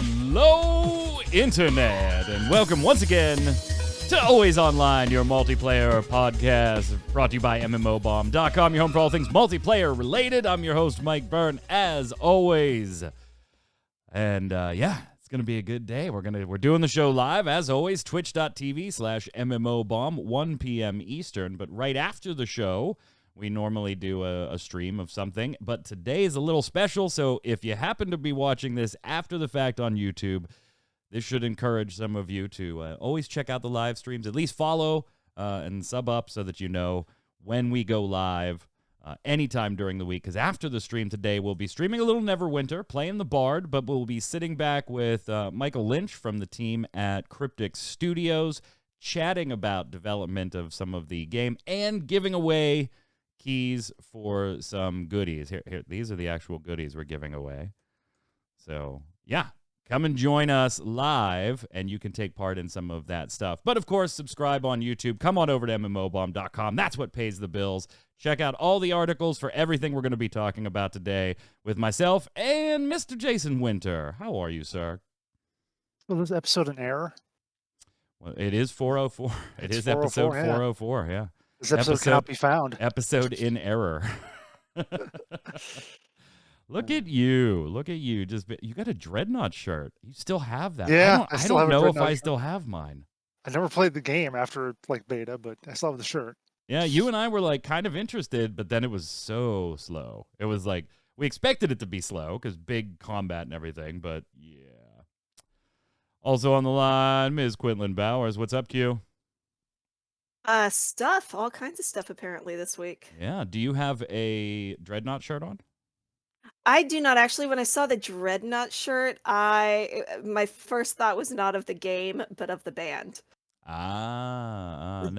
Hello, Internet, and welcome once again to Always Online, your multiplayer podcast brought to you by MMOBomb.com, your home for all things multiplayer related. I'm your host, Mike Byrne, as always. And it's going to be a good day. We're doing the show live, as always, twitch.tv/MMOBomb, 1 p.m. Eastern. But right after the show, we normally do a stream of something, but today is a little special, so if you happen to be watching this after the fact on YouTube, this should encourage some of you to always check out the live streams, at least follow and sub up so that you know when we go live anytime during the week, because after the stream today, we'll be streaming a little Neverwinter, playing the Bard, but we'll be sitting back with Michael Lynch from the team at Cryptic Studios, chatting about development of some of the game and giving away keys for some goodies. Here, these are the actual goodies we're giving away. So, yeah, come and join us live, and you can take part in some of that stuff. But, of course, subscribe on YouTube. Come on over to MMOBomb.com. That's what pays the bills. Check out all the articles for everything we're going to be talking about today with myself and Mr. Jason Winter. How are you, sir? Well, this episode an error? Well, it is 404. It is episode 404, yeah. This episode cannot be found. Episode in error. Look at you. Look at you. You got a Dreadnought shirt. You still have that. Yeah. I don't know if I still have mine. I never played the game after beta, but I still have the shirt. Yeah, you and I were kind of interested, but then it was so slow. It was we expected it to be slow because big combat and everything, but yeah. Also on the line, Ms. Quinlan Bowers. What's up, Q? Stuff. All kinds of stuff apparently this week. Yeah. Do you have a Dreadnought shirt on? I do not actually. When I saw the Dreadnought shirt, my first thought was not of the game, but of the band. No.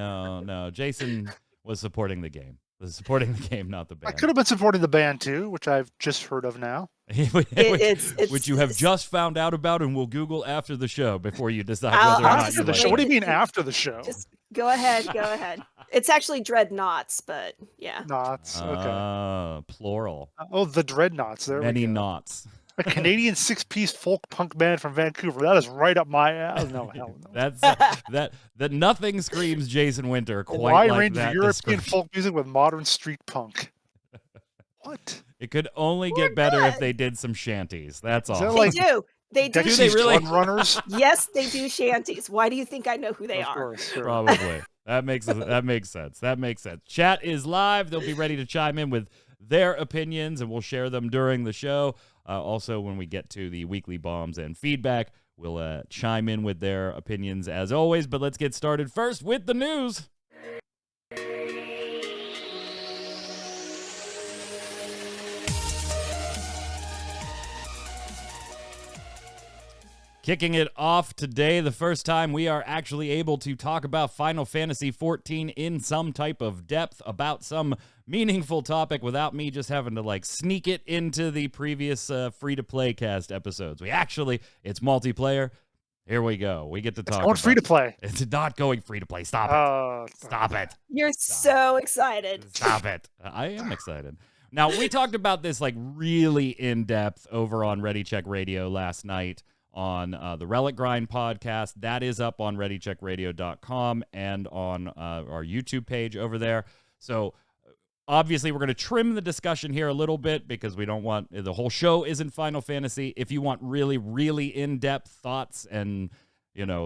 Jason was supporting the game. Supporting the game, not the band. I could have been supporting the band too, which I've just heard of now. Which you have just found out about and will Google after the show before you decide whether or not after the show. What do you mean after the show? Just go ahead. It's actually Dreadnoughts, but yeah. Knots. Okay. Plural. Oh, the Dreadnoughts. There Many we go. knots. A Canadian 6-piece folk punk band from Vancouver. That is right up my alley. No, hell no. That's that nothing screams Jason Winter quite wide like range that of European folk music with modern street punk. What? It could only get better if they did some shanties. That's all. They do. They do. Do they really? Runners? Yes, they do shanties. Why do you think I know who they are? Course, sure. Probably. That makes sense. Chat is live. They'll be ready to chime in with their opinions, and we'll share them during the show. Also, when we get to the weekly bombs and feedback, we'll chime in with their opinions as always. But let's get started first with the news. Kicking it off today, the first time we are actually able to talk about Final Fantasy XIV in some type of depth, about some meaningful topic without me just having to sneak it into the previous free-to-play cast episodes. It's multiplayer. Here we go. We get to talk about free-to-play. It's not going free-to-play. Stop it. Stop it. You're so excited. Stop it. I am excited. Now, we talked about this really in-depth over on Ready Check Radio last night on the Relic Grind podcast. That is up on ReadyCheckRadio.com and on our YouTube page over there. So obviously we're going to trim the discussion here a little bit because we don't want, the whole show isn't Final Fantasy. If you want really, really in-depth thoughts and,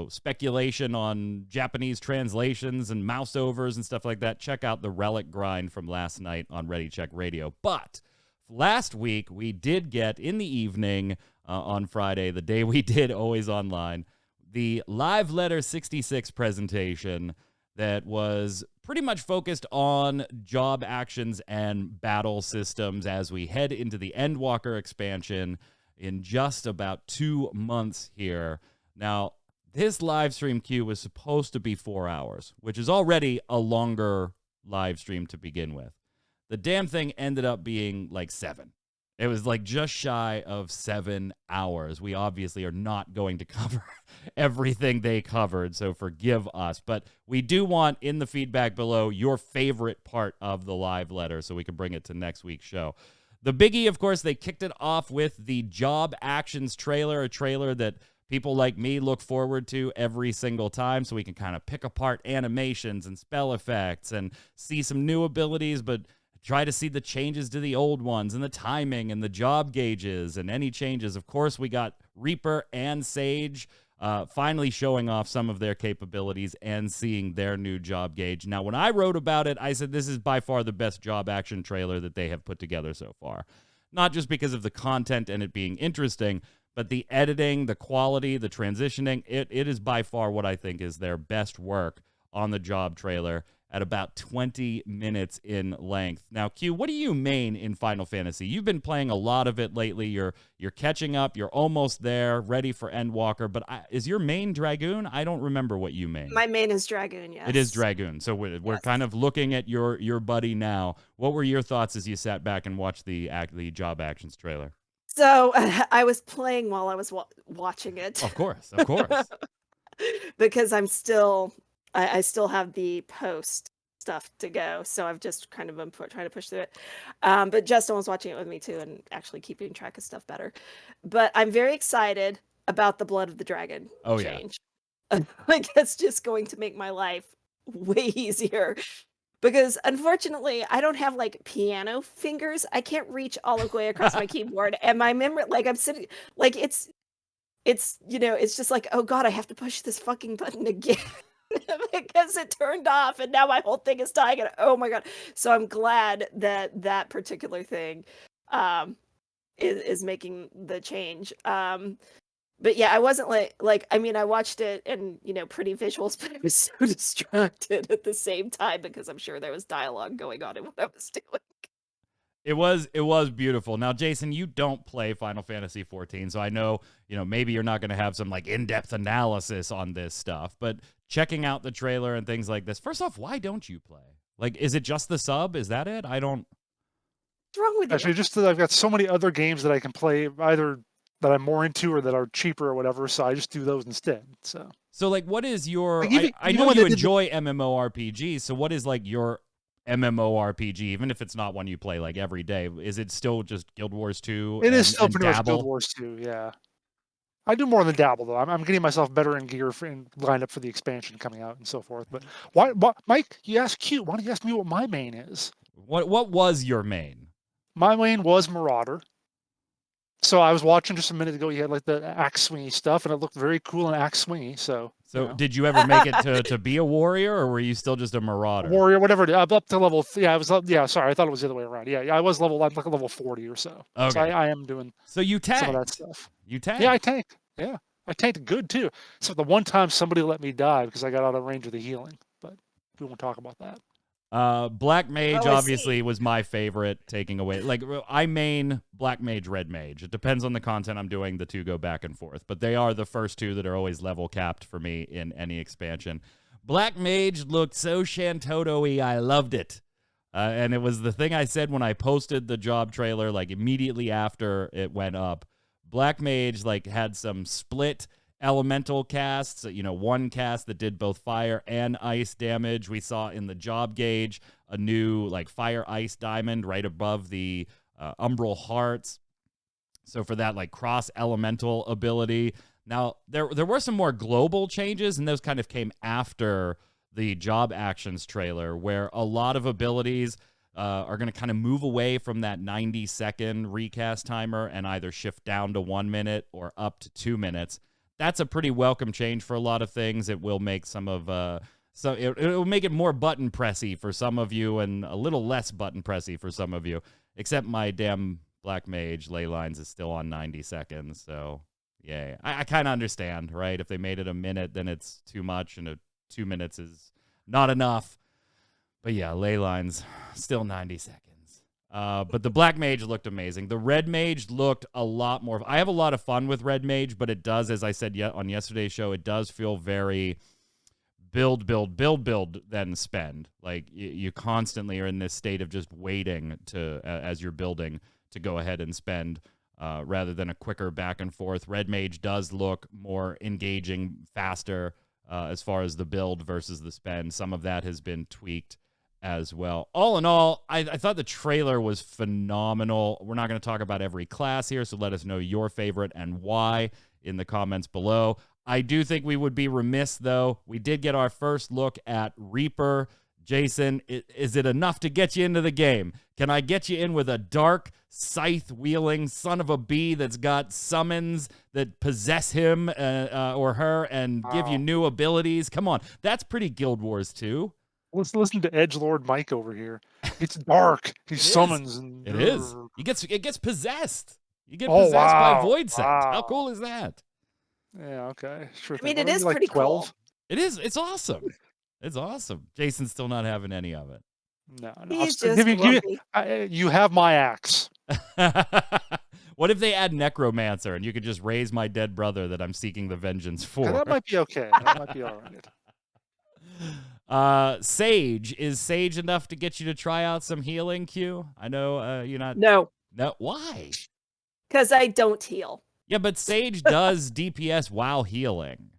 speculation on Japanese translations and mouse overs and stuff like that, check out the Relic Grind from last night on Ready Check Radio. But last week we did get in the evening on Friday, the day we did Always Online, the Live Letter 66 presentation that was pretty much focused on job actions and battle systems as we head into the Endwalker expansion in just about 2 months here. Now, this live stream queue was supposed to be 4 hours, which is already a longer live stream to begin with. The damn thing ended up being 7. It was just shy of 7 hours. We obviously are not going to cover everything they covered, so forgive us. But we do want, in the feedback below, your favorite part of the live letter so we can bring it to next week's show. The biggie, of course, they kicked it off with the Job Actions trailer, a trailer that people like me look forward to every single time, so we can kind of pick apart animations and spell effects and see some new abilities, but try to see the changes to the old ones and the timing and the job gauges and any changes. Of course, we got Reaper and Sage finally showing off some of their capabilities and seeing their new job gauge. Now, when I wrote about it, I said this is by far the best job action trailer that they have put together so far. Not just because of the content and it being interesting, but the editing, the quality, the transitioning, it is by far what I think is their best work on the job trailer at about 20 minutes in length. Now, Q, what do you main in Final Fantasy? You've been playing a lot of it lately. You're catching up. You're almost there, ready for Endwalker. But is your main Dragoon? I don't remember what you main. My main is Dragoon, yes. It is Dragoon. So we're kind of looking at your buddy now. What were your thoughts as you sat back and watched the job actions trailer? So I was playing while I was watching it. Of course, of course. Because I still have the post stuff to go, so I've just kind of been trying to push through it. But Justin was watching it with me too, and actually keeping track of stuff better. But I'm very excited about the Blood of the Dragon change. Like, that's just going to make my life way easier. Because unfortunately, I don't have like piano fingers. I can't reach all the way across my keyboard, and my memory, like I'm sitting, like it's it's just like, oh god, I have to push this fucking button again because it turned off, and now my whole thing is dying. And oh my god! So I'm glad that particular thing is making the change. But yeah, I wasn't like I mean, I watched it and pretty visuals, but I was so distracted at the same time because I'm sure there was dialogue going on in what I was doing. It was beautiful. Now, Jason, you don't play Final Fantasy XIV, so I know, maybe you're not going to have some like in-depth analysis on this stuff, but checking out the trailer and things like this. First off, why don't you play? Like, is it just the sub? Is that it? I don't. What's wrong with you? Actually, just that I've got so many other games that I can play, either that I'm more into or that are cheaper or whatever, so I just do those instead. So like, what is your? Like I know you enjoy MMORPGs, so what is like your MMORPG, even if it's not one you play like every day? Is it still just Guild Wars 2? It is still pretty much Guild Wars 2, yeah. I do more than dabble, though. I'm getting myself better in gear and lined up for the expansion coming out and so forth. But why, Mike, you asked Q. Why don't you ask me what my main is? What was your main? My main was Marauder. So I was watching just a minute ago. You had like the axe swingy stuff, and it looked very cool and axe swingy. So did you ever make it to be a warrior, or were you still just a marauder? Warrior, whatever. Up to level. Yeah, I was. Yeah, sorry, I thought it was the other way around. Yeah, I was like a level 40 or so. Okay. So I am doing. So you tanked some of that stuff. You tanked. Yeah, I tanked. Yeah, I tanked good too. So the one time somebody let me die because I got out of range of the healing, but we won't talk about that. Black Mage obviously was my favorite, taking away. Like, I main Black Mage, Red Mage. It depends on the content I'm doing. The two go back and forth, but they are the first two that are always level capped for me in any expansion. Black Mage looked so Shantoto-y. I loved it. And it was the thing I said when I posted the job trailer, like immediately after it went up. Black Mage like had some split elemental casts, one cast that did both fire and ice damage. We saw in the job gauge a new like fire ice diamond right above the umbral hearts. So for that like cross elemental ability. Now there were some more global changes, and those kind of came after the job actions trailer, where a lot of abilities are going to kind of move away from that 90-second recast timer and either shift down to 1 minute or up to 2 minutes. That's a pretty welcome change for a lot of things. It will make some of it will make it more button pressy for some of you and a little less button pressy for some of you. Except my damn Black Mage ley lines is still on 90 seconds. So yeah, I kind of understand, right? If they made it a minute, then it's too much, and 2 minutes is not enough. But yeah, ley lines still 90 seconds. But the Black Mage looked amazing. The Red Mage looked a lot more. I have a lot of fun with Red Mage, but it does, as I said on yesterday's show, it does feel very build, then spend. Like you constantly are in this state of just waiting to as you're building to go ahead and spend rather than a quicker back and forth. Red Mage does look more engaging, faster as far as the build versus the spend. Some of that has been tweaked as well. All in all, I thought the trailer was phenomenal. We're not going to talk about every class here, so let us know your favorite and why in the comments below. I do think we would be remiss, though. We did get our first look at Reaper. Jason, is it enough to get you into the game? Can I get you in with a dark, scythe-wielding son of a bee that's got summons that possess him or her and give you new abilities? Come on. That's pretty Guild Wars 2. Let's listen to Edgelord Mike over here. It's dark. He summons. And It is. It gets possessed. You get possessed by Void Sent. How cool is that? Yeah, okay. Sure. I mean, it is like pretty 12? Cool. It is. It's awesome. It's awesome. Jason's still not having any of it. No. He's just you have my axe. What if they add Necromancer and you could just raise my dead brother that I'm seeking the vengeance for? Yeah, that might be okay. That might be all right. Sage. Is Sage enough to get you to try out some healing, Q? I know you're not... No. No. Why? Because I don't heal. Yeah, but Sage does DPS while healing.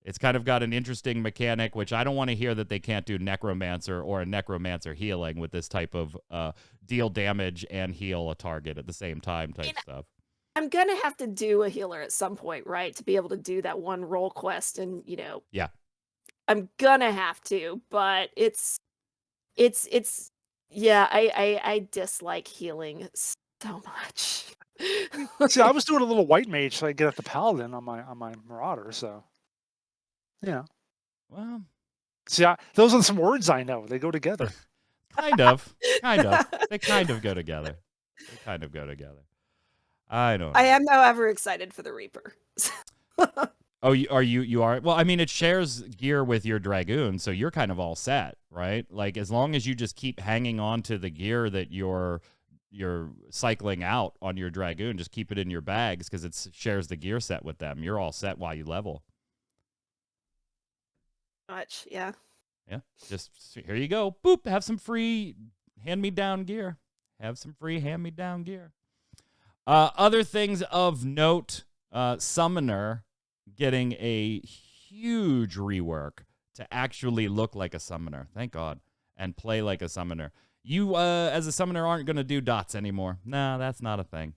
It's kind of got an interesting mechanic, which I don't want to hear that they can't do Necromancer or a Necromancer healing with this type of deal damage and heal a target at the same time type stuff. I'm going to have to do a healer at some point, right? To be able to do that one role quest and, Yeah. I'm going to have to, but I dislike healing so much. See, I was doing a little white mage so I get at the paladin on my marauder, so yeah. Well, see, those are some words I know. They go together. Kind of. They kind of go together. I don't know. I am, however, excited for the Reaper. Oh, you are? Well, I mean, it shares gear with your Dragoon, so you're kind of all set, right? Like, as long as you just keep hanging on to the gear that you're cycling out on your Dragoon, just keep it in your bags because it shares the gear set with them. You're all set while you level. Much, yeah. Yeah, just here you go. Boop, have some free hand-me-down gear. Other things of note, Summoner getting a huge rework to actually look like a Summoner. Thank God. And play like a Summoner. You, as a Summoner, aren't going to do dots anymore. No, that's not a thing.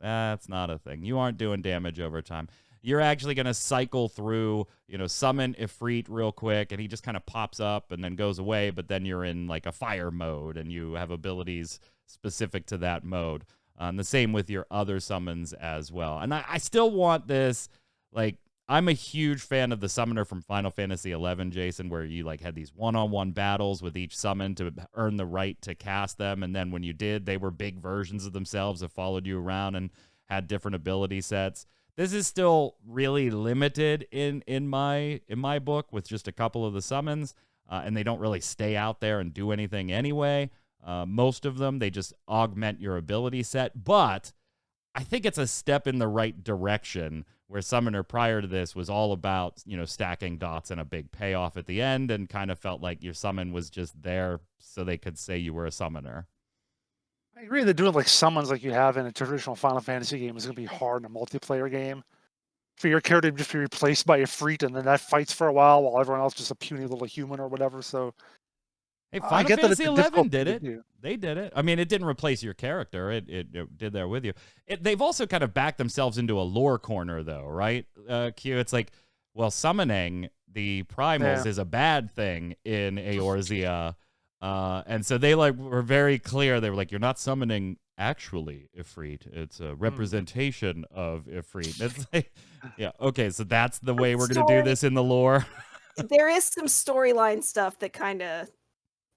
You aren't doing damage over time. You're actually going to cycle through, summon Ifrit real quick, and he just kind of pops up and then goes away, but then you're in, like, a fire mode, and you have abilities specific to that mode. And the same with your other summons as well. And I still want this, like, I'm a huge fan of the Summoner from Final Fantasy XI, Jason, where you, like, had these one-on-one battles with each summon to earn the right to cast them, and then when you did, they were big versions of themselves that followed you around and had different ability sets. This is still really limited in my book with just a couple of the summons, and they don't really stay out there and do anything anyway. Most of them, they just augment your ability set, but I think it's a step in the right direction where Summoner prior to this was all about, stacking dots and a big payoff at the end and kind of felt like your summon was just there so they could say you were a Summoner. I agree that doing like summons like you have in a traditional Final Fantasy game is going to be hard in a multiplayer game. For your character to just be replaced by a Ifrit and then that fights for a while everyone else just a puny little human or whatever. So, hey, Final Fantasy XI did it. They did it. I mean, it didn't replace your character. It did there with you. They've also kind of backed themselves into a lore corner, though, right, Q? It's like, well, summoning the primals is a bad thing in Eorzea. And so they were very clear. They were like, you're not summoning actually Ifrit. It's a representation of Ifrit. It's like, yeah, okay, so that's the way we're going to do this in the lore. There is some storyline stuff that kind of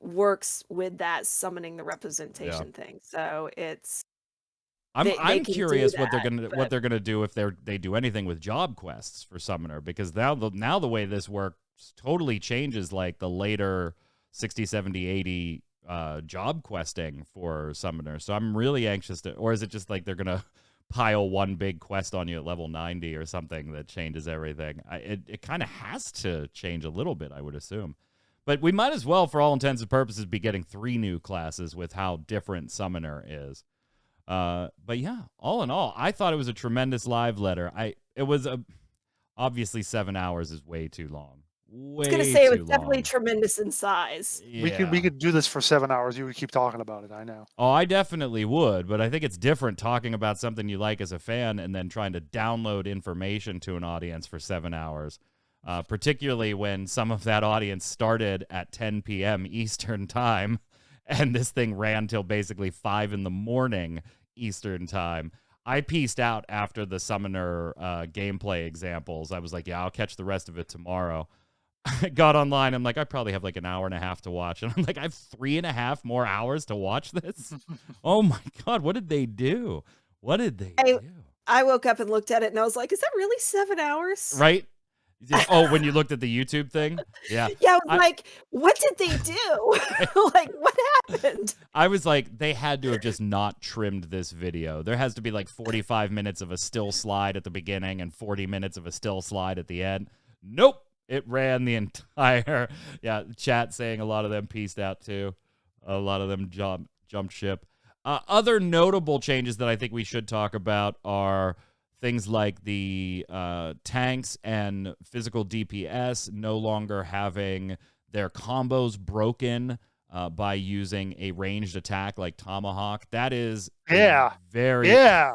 works with that summoning the representation thing. So it's I'm curious what they're gonna do if they do anything with job quests for Summoner, because now the way this works totally changes like the later 60, 70, 80 job questing for Summoner. So I'm really anxious to, or is it just like they're gonna pile one big quest on you at level 90 or something that changes everything? It kind of has to change a little bit, I would assume. But we might as well, for all intents and purposes, be getting 3 new classes with how different Summoner is. But yeah, all in all, I thought it was a tremendous live letter. It was obviously 7 hours is way too long. was gonna way say it was too definitely long. tremendous in size. We Yeah. could do this for 7 hours. You would keep talking about it. I know. Oh, I definitely would, but I think it's different talking about something you like as a fan and then trying to download information to an audience for 7 hours, particularly when some of that audience started at 10 p.m. Eastern time, and this thing ran till basically 5 in the morning Eastern time. I pieced out after the Summoner gameplay examples. I was like, yeah, I'll catch the rest of it tomorrow. I got online. I'm like, I probably have like an hour and a half to watch. And I'm like, I have 3.5 more hours to watch this. Oh my God. What did they do? What did they do? I woke up and looked at it and I was like, is that really 7 hours? Right? Oh, when you looked at the YouTube thing? Yeah. Yeah, I was like, what did they do? Like, what happened? I was like, they had to have just not trimmed this video. There has to be like 45 minutes of a still slide at the beginning and 40 minutes of a still slide at the end. Nope. It ran the entire, chat saying a lot of them pieced out too. A lot of them jumped ship. Other notable changes that I think we should talk about are things like the tanks and physical DPS no longer having their combos broken by using a ranged attack like Tomahawk. That is very... Yeah.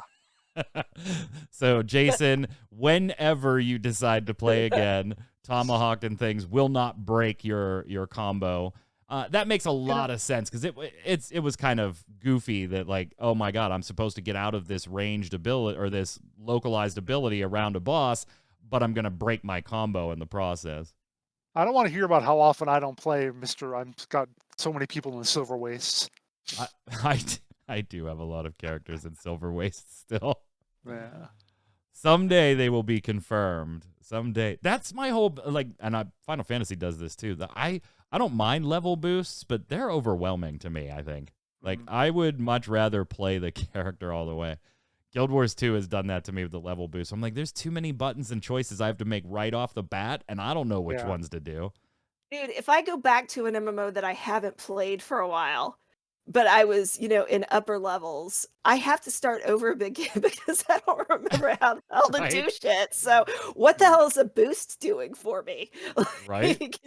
So, Jason, whenever you decide to play again, Tomahawk and things will not break your combo. That makes a lot of sense because it was kind of goofy that, like, oh my God, I'm supposed to get out of this ranged ability or this localized ability around a boss, but I'm going to break my combo in the process. I don't want to hear about how often I don't play, Mr. I've got so many people in the Silver Wastes. I do have a lot of characters in Silver Waste still. Yeah. Someday they will be confirmed. Someday. That's my whole, like, and Final Fantasy does this too. I don't mind level boosts, but they're overwhelming to me, I think. Like, I would much rather play the character all the way. Guild Wars 2 has done that to me with the level boost. I'm like, there's too many buttons and choices I have to make right off the bat, and I don't know which ones to do. Dude, if I go back to an MMO that I haven't played for a while, but I was, in upper levels, I have to start over again because I don't remember how the hell to do shit. So what the hell is a boost doing for me? Right?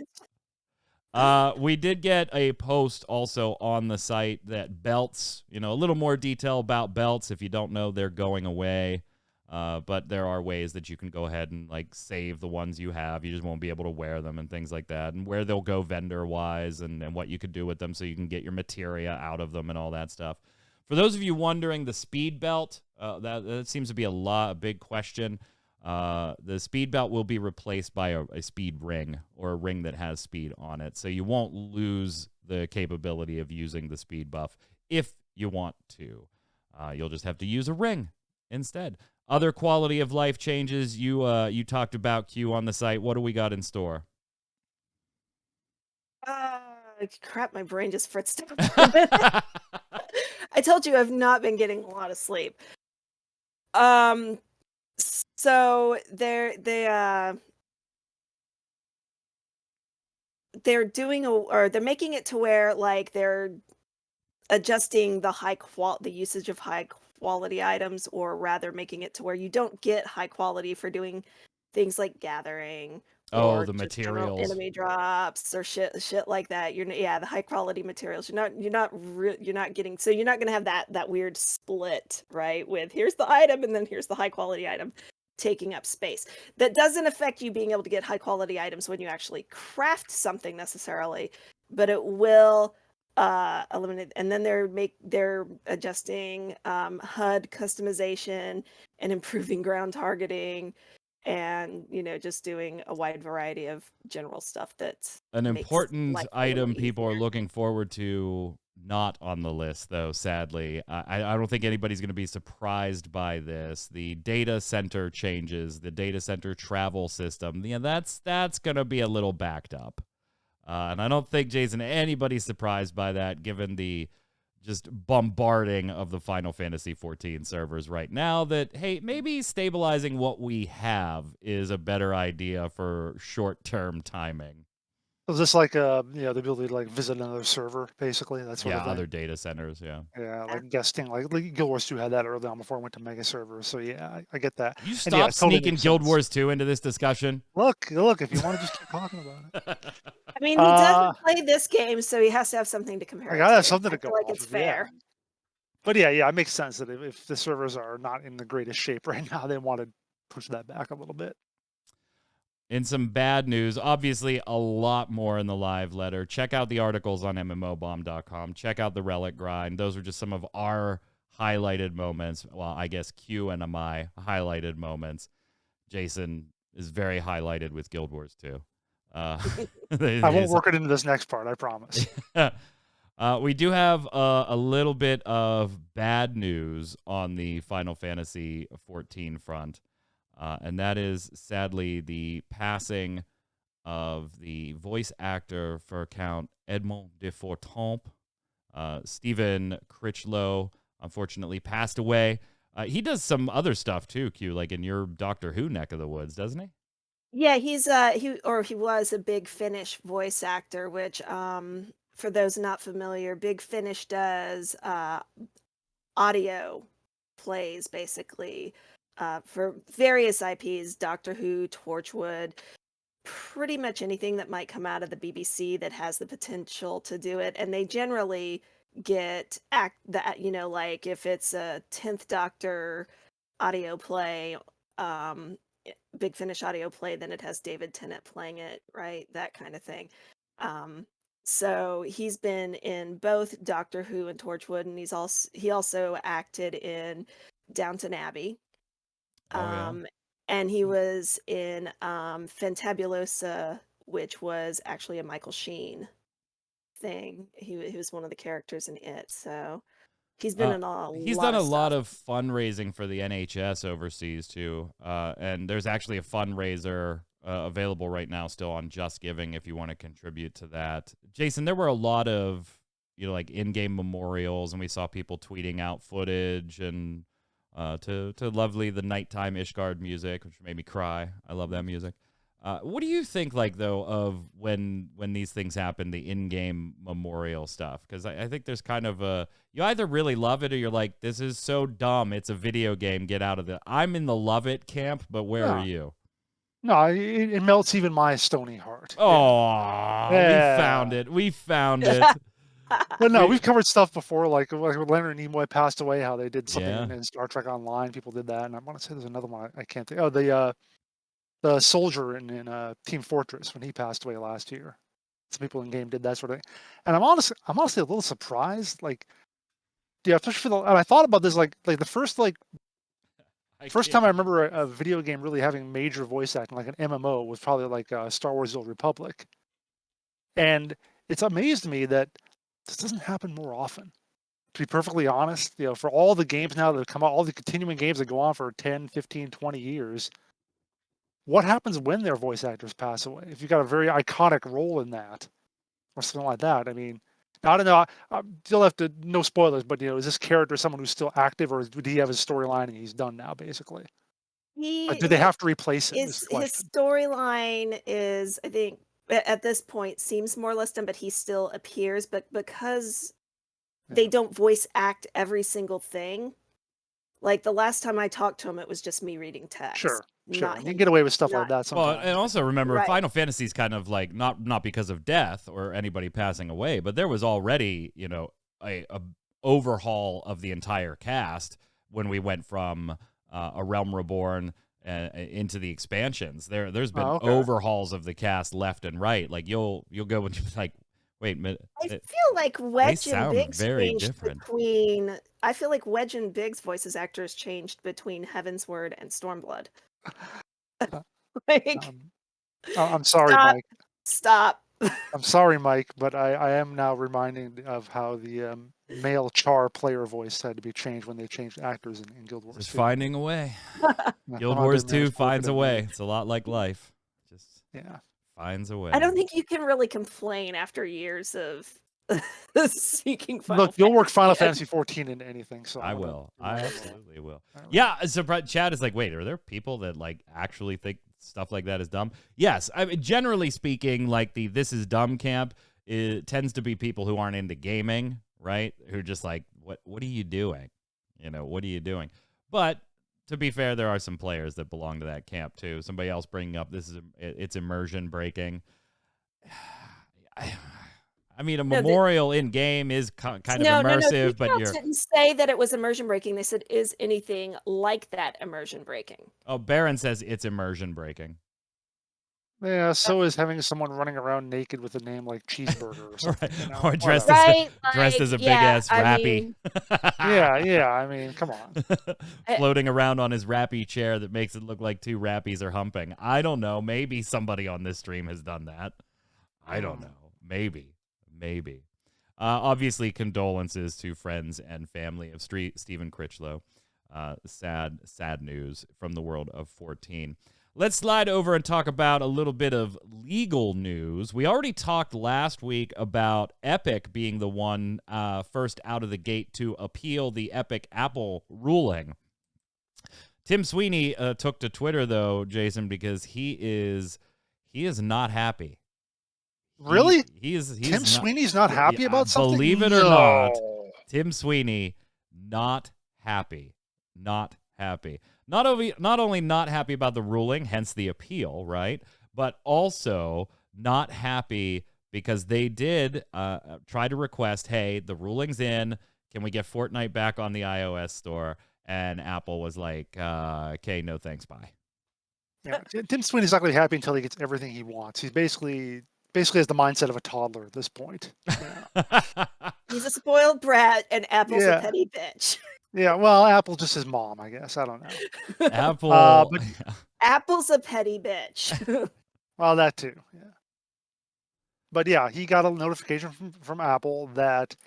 We did get a post also on the site that belts, a little more detail about belts. If you don't know, they're going away. But there are ways that you can go ahead and like save the ones you have. You just won't be able to wear them and things like that, and where they'll go vendor-wise and what you could do with them so you can get your materia out of them and all that stuff. For those of you wondering, the speed belt, that seems to be a big question. The speed belt will be replaced by a speed ring or a ring that has speed on it, so you won't lose the capability of using the speed buff if you want to. You'll just have to use a ring instead. Other quality of life changes you talked about, Q, on the site. What do we got in store? Crap, my brain just fritzed out. I told you I've not been getting a lot of sleep. So they're doing they're making it to where like they're adjusting the usage of high quality items, or rather making it to where you don't get high quality for doing things like gathering or the materials, enemy drops or shit like that. The high quality materials. You're not getting, so you're not going to have that weird split, right? With here's the item and then here's the high quality item taking up space. That doesn't affect you being able to get high quality items when you actually craft something necessarily, but it will eliminate. And then they're adjusting HUD customization and improving ground targeting, and just doing a wide variety of general stuff that's an important item people are looking forward to. Not on the list, though, sadly. I don't think anybody's going to be surprised by this. The data center changes, the data center travel system, that's going to be a little backed up. And I don't think, Jason, anybody's surprised by that, given the just bombarding of the Final Fantasy XIV servers right now, that, hey, maybe stabilizing what we have is a better idea for short-term timing. Is this like the ability to like visit another server, basically? That sort Yeah, of thing. other data centers. Yeah. Yeah, Yeah. like guesting, like Guild Wars 2 had that early on before I went to mega servers. So yeah, I get that. You And yeah, stop it totally sneaking makes Guild sense. Wars 2 into this discussion. Look, if you want to just keep talking about it. I mean, he Uh, doesn't play this game, so he has to have something to compare I it gotta have to. something I to go feel like off it's of, yeah. fair. But yeah, it makes sense that if the servers are not in the greatest shape right now, they want to push that back a little bit. In some bad news, obviously a lot more in the live letter. Check out the articles on mmobomb.com. Check out the Relic Grind. Those are just some of our highlighted moments. Well, I guess Q and my highlighted moments. Jason is very highlighted with Guild Wars 2. I won't work it into this next part, I promise. We do have a little bit of bad news on the Final Fantasy XIV front. And that is, sadly, the passing of the voice actor for Count Edmond de Fortemps. Stephen Critchlow, unfortunately, passed away. He does some other stuff, too, Q, like in your Doctor Who neck of the woods, doesn't he? Yeah, he was a Big Finish voice actor, which for those not familiar, Big Finish does audio plays basically for various IPs, Doctor Who, Torchwood, pretty much anything that might come out of the BBC that has the potential to do it. And they generally get like if it's a 10th Doctor audio play, Big Finish audio play, then it has David Tennant playing it, right? That kind of thing. So he's been in both Doctor Who and Torchwood, and he also acted in Downton Abbey. Oh, yeah. And he was in Fantabulosa, which was actually a Michael Sheen thing. He was one of the characters in it. So he's been in He's done a lot of fundraising for the NHS overseas, too. And there's actually a fundraiser available right now still on Just Giving if you want to contribute to that. Jason, there were a lot of, like in-game memorials, and we saw people tweeting out footage and to lovely the nighttime Ishgard music, which made me cry. I love that music. What do you think, though, of when these things happen, the in-game memorial stuff? Because I think there's kind of you either really love it or you're like, this is so dumb. It's a video game. Get out of it. I'm in the love it camp, but where are you? No, it melts even my stony heart. Oh, yeah. We found it. We found it. But no, we've covered stuff before, like when Leonard Nimoy passed away, how they did something Yeah. in Star Trek Online. People did that, and I want to say there's another one I can't think. Oh, the soldier in Team Fortress when he passed away last year. Some people in game did that sort of thing, and I'm honestly a little surprised. Like, yeah, especially and I thought about this like the first time I remember a video game really having major voice acting, like an MMO, was probably like Star Wars: The Old Republic, and it's amazed me that this doesn't happen more often. To be perfectly honest, for all the games now that have come out, all the continuing games that go on for 10, 15, 20 years, what happens when their voice actors pass away? If you've got a very iconic role in that or something like that, I mean, I don't know. You'll have to, no spoilers, but is this character someone who's still active, or did he have his storyline and he's done now, basically? Do they have to replace him? Is the question. His storyline is, I think, at this point, seems more or less done, but he still appears. But because they don't voice act every single thing, like the last time I talked to him, it was just me reading text. Sure. You can get away with stuff like that sometimes. Well, and also remember, Final Fantasy's kind of like not because of death or anybody passing away, but there was already, a overhaul of the entire cast when we went from A Realm Reborn into the expansions. There's been overhauls of the cast left and right. Like you'll go and you're like, wait a minute. I feel like Wedge and Biggs changed between. I feel like Wedge and Biggs' voices actors changed between Heaven's Word and Stormblood. I'm sorry, Mike. Stop. I'm sorry, Mike, but I am now reminding of how the male Char player voice had to be changed when they changed actors in Guild Wars 2. Just finding a way. Guild Wars 2 finds a way. It's a lot like life. Just finds a way. I don't think you can really complain after years of seeking Final Look, you'll work Final Fantasy 14 into anything. So I will. I absolutely will. Yeah. So Chad is like, wait, are there people that like actually think stuff like that is dumb. Yes, I mean, generally speaking, like the "this is dumb" camp, it tends to be people who aren't into gaming, right? Who are just like, what are you doing? What are you doing? But to be fair, there are some players that belong to that camp too. Somebody else bringing up it's immersion breaking. I mean, a memorial in game is kind of immersive, but you didn't say that it was immersion breaking. They said, "Is anything like that immersion breaking?" Oh, Baron says it's immersion breaking. Yeah, so is having someone running around naked with a name like Cheeseburger or something. Right. Or dressed as a big ass rappy. Yeah. I mean, come on. Floating around on his rappy chair that makes it look like two rappies are humping. I don't know. Maybe somebody on this stream has done that. I don't know. Maybe. Obviously, condolences to friends and family of Stephen Critchlow. Sad news from the world of 14. Let's slide over and talk about a little bit of legal news. We already talked last week about Epic being the one first out of the gate to appeal the Epic Apple ruling. Tim Sweeney took to Twitter, though, Jason, because he is not happy. Really? He's Tim Sweeney's not happy about something? Believe it or not, Tim Sweeney not happy. Not happy. Not only not happy about the ruling, hence the appeal, right? But also not happy because they did try to request, hey, the ruling's in. Can we get Fortnite back on the iOS store? And Apple was like, okay, no thanks, bye. Yeah, Tim Sweeney's not going to be happy until he gets everything he wants. He's basically has the mindset of a toddler at this point. Yeah. He's a spoiled brat, and Apple's a petty bitch. Yeah, well, Apple's just his mom, I guess. I don't know. Apple, but Apple's a petty bitch. Well, that too. Yeah. But yeah, he got a notification from Apple that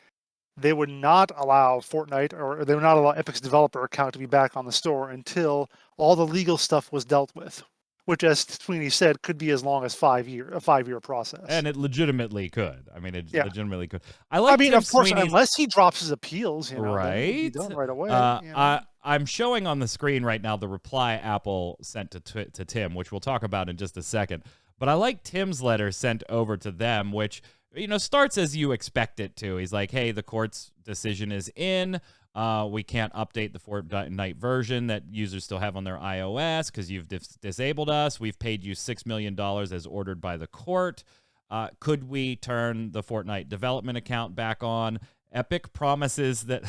they would not allow Fortnite, or they would not allow Epic's developer account to be back on the store until all the legal stuff was dealt with, which, as Sweeney said, could be as long as a 5-year process. And it legitimately could. I mean, legitimately could. Of course, unless he drops his appeals, right? Then he'll be done right away. I'm showing on the screen right now the reply Apple sent to Tim, which we'll talk about in just a second. But I like Tim's letter sent over to them, which starts as you expect it to. He's like, hey, the court's decision is in. We can't update the Fortnite version that users still have on their iOS because you've disabled us. We've paid you $6 million as ordered by the court. Could we turn the Fortnite development account back on? Epic promises that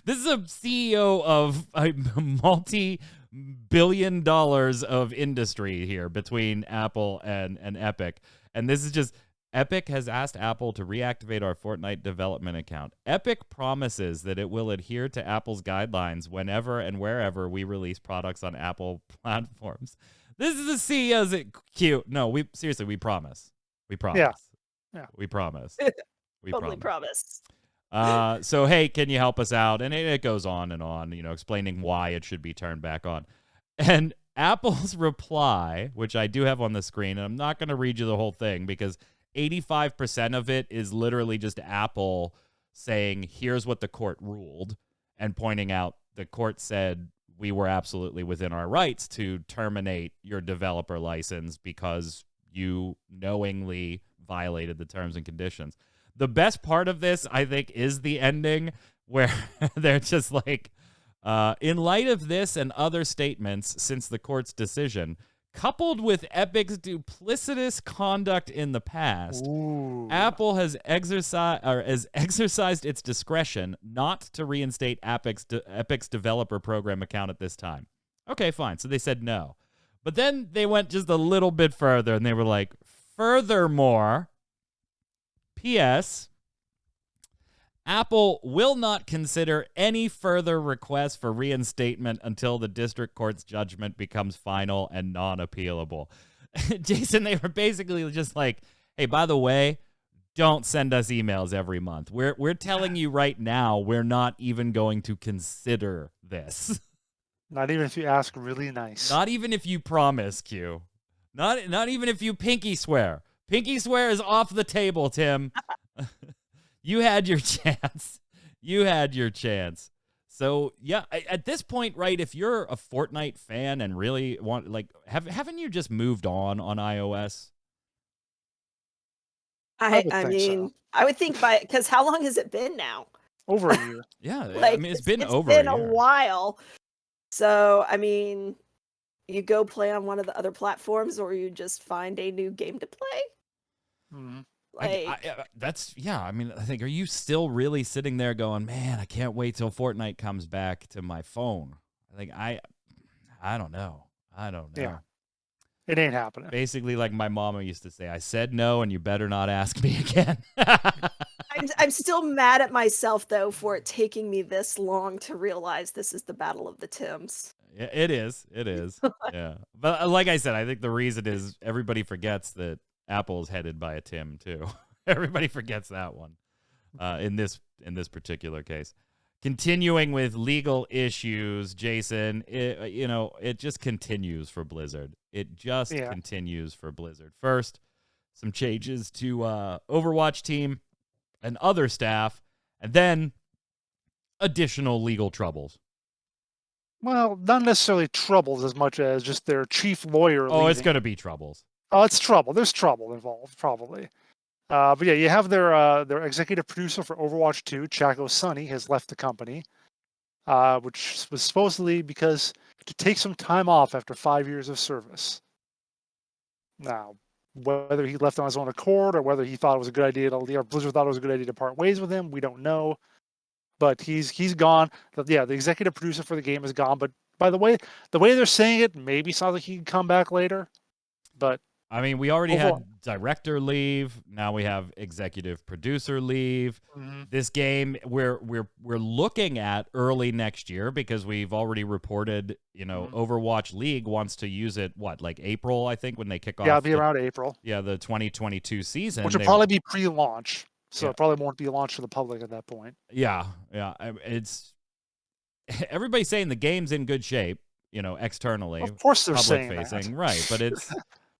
this is a CEO of a multi-billion dollars of industry here between Apple and Epic. And this is just... Epic has asked Apple to reactivate our Fortnite development account. Epic promises that it will adhere to Apple's guidelines whenever and wherever we release products on Apple platforms. This is the CEO's cute. No, we promise. We promise. Yeah. We promise. We totally promise. So, hey, can you help us out? And it goes on and on, explaining why it should be turned back on. And Apple's reply, which I do have on the screen, and I'm not going to read you the whole thing because 85% of it is literally just Apple saying, here's what the court ruled, and pointing out the court said we were absolutely within our rights to terminate your developer license because you knowingly violated the terms and conditions. The best part of this, I think, is the ending where they're just like, in light of this and other statements since the court's decision, coupled with Epic's duplicitous conduct in the past, Apple has exercised its discretion not to reinstate Epic's developer program account at this time. Okay, fine. So they said no. But then they went just a little bit further, and they were like, furthermore, P.S., Apple will not consider any further requests for reinstatement until the district court's judgment becomes final and non-appealable. Jason, they were basically just like, hey, by the way, don't send us emails every month. We're telling you right now, we're not even going to consider this. Not even if you ask really nice. Not even if you promise, Q. Not even if you pinky swear. Pinky swear is off the table, Tim. You had your chance. So yeah, at this point, right? If you're a Fortnite fan and really want, like, haven't you just moved on iOS? I would I think so. mean, I would think because how long has it been now? Over a year. Yeah, I Like mean, it's been it's over been a a year. while. So I mean, you go play on one of the other platforms, or you just find a new game to play. Mhm. That's yeah. I mean, I think, are you still really sitting there going, man, I can't wait till Fortnite comes back to my phone? I think I don't know. I don't know. Yeah. It ain't happening. Basically, like my mama used to say, I said no, and you better not ask me again. I'm still mad at myself though for it taking me this long to realize this is the Battle of the Tims. It is. It is. Yeah. But like I said, I think the reason is everybody forgets that Apple is headed by a Tim too. Everybody forgets that one. In this particular case. Continuing with legal issues, Jason, it just continues for Blizzard. It just Yeah. continues for Blizzard. First, some changes to Overwatch team and other staff, and then additional legal troubles. Well, not necessarily troubles as much as just their chief lawyer Oh, it's leaving. going to be troubles. Oh, it's trouble. There's trouble involved, probably. But yeah, you have their executive producer for Overwatch 2, Chaco Sonny, has left the company, which was supposedly because to take some time off after 5 years of service. Now, whether he left on his own accord or whether he thought it was a good idea or Blizzard thought it was a good idea to part ways with him, we don't know. But he's gone. Yeah, the executive producer for the game is gone. But by the way they're saying it, maybe sounds like he can come back later. But I mean, we already overall, had director leave. Now we have executive producer leave. mhm. This game we're looking at early next year because we've already reported, Overwatch League wants to use it like April, I think, when they kick off. Yeah, it'll be around April. Yeah, the 2022 season. Which will probably be pre-launch. So Yeah. it probably won't be launched to the public at that point. Yeah. It's everybody's saying the game's in good shape, externally. Of course they're public saying facing, that. right?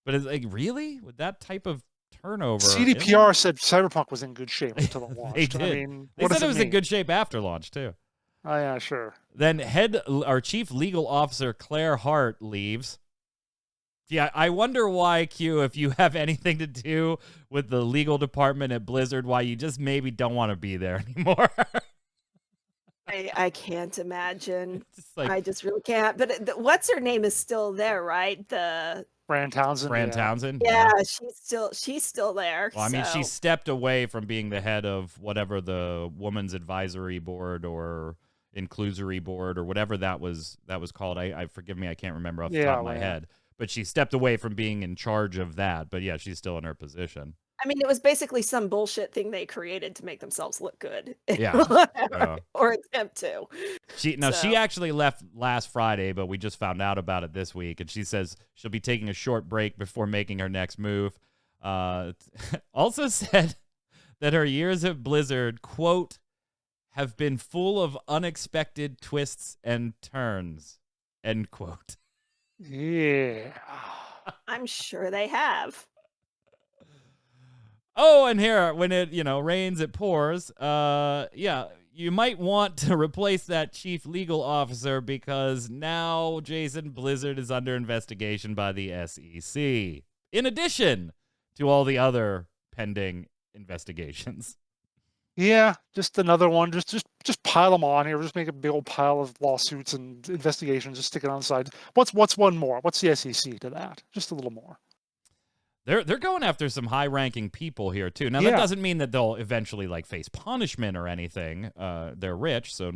But it's like, really, with that type of turnover. CDPR said Cyberpunk was in good shape until it launched. They did. I mean, They what said does it was mean? in good shape after launch too. Oh yeah, sure. Then our chief legal officer Claire Hart leaves. Yeah, I wonder why, Q, if you have anything to do with the legal department at Blizzard, why you just maybe don't want to be there anymore. I can't imagine. Just like I just really can't. But what's her name is still there, right? The Fran Townsend. Fran yeah. Townsend. yeah, she's still there. Well, I mean, she so- stepped away from being the head of whatever the Women's Advisory Board or Inclusory Board or whatever that was called. I forgive me, I can't remember off the top of my head. But she stepped away from being in charge of that. But yeah, she's still in her position. I mean, it was basically some bullshit thing they created to make themselves look good. Yeah. Yeah. Or attempt to. She actually left last Friday, but we just found out about it this week, and she says she'll be taking a short break before making her next move. Also said that her years at Blizzard, quote, have been full of unexpected twists and turns, end quote. Yeah. I'm sure they have. Oh, and here, when it, rains, it pours. Yeah, you might want to replace that chief legal officer because now, Jason, Blizzard is under investigation by the SEC. In addition to all the other pending investigations. Yeah, just another one. Just pile them on here. Just make a big old pile of lawsuits and investigations. Just stick it on the side. What's one more? What's the SEC to that? Just a little more. They're going after some high-ranking people here too. Now that doesn't mean that they'll eventually face punishment or anything. They're rich, so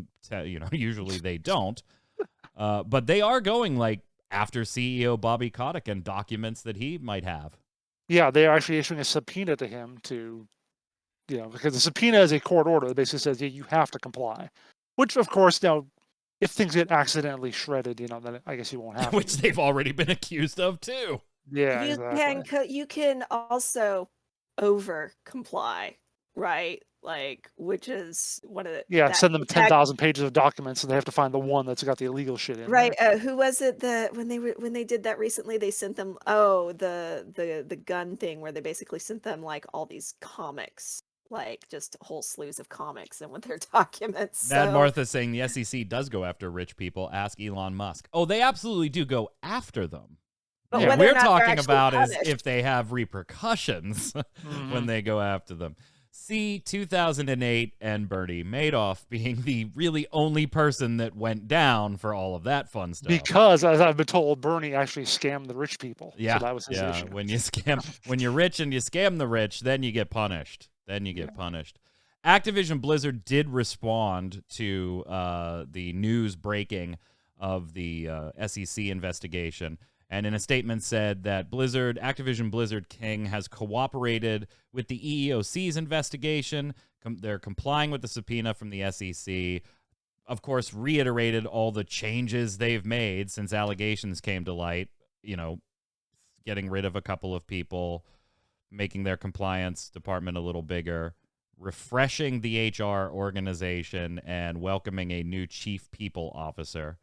usually they don't. But they are going after CEO Bobby Kotick and documents that he might have. Yeah, they are actually issuing a subpoena to him to, because the subpoena is a court order that basically says you have to comply. Which, of course, now, if things get accidentally shredded, then I guess you won't have Which to. they've already been accused of too. Yeah, exactly. You can also over comply, right? Which is one of the send them 10,000 pages of documents, and they have to find the one that's got the illegal shit in. Right. Who was it that when they did that recently? They sent them the gun thing where they basically sent them all these comics like just whole slews of comics and with their documents. Mad So, Martha saying the SEC does go after rich people. Ask Elon Musk. Oh, they absolutely do go after them. but What Yeah. whether or we're not they're talking actually about is punished. if they have repercussions when Mhm. they go after them. See, 2008 and Bernie Madoff being the really only person that went down for all of that fun stuff. Because, as I've been told, Bernie actually scammed the rich people. Yeah, So that was his issue. when you scam, when you're rich and you scam the rich, then you get punished. Punished. Activision Blizzard did respond to the news breaking of the SEC investigation, and in a statement said that Activision Blizzard King has cooperated with the EEOC's investigation. They're complying with the subpoena from the SEC. Of course, reiterated all the changes they've made since allegations came to light. You know, getting rid of a couple of people, making their compliance department a little bigger, refreshing the HR organization, and welcoming a new chief people officer.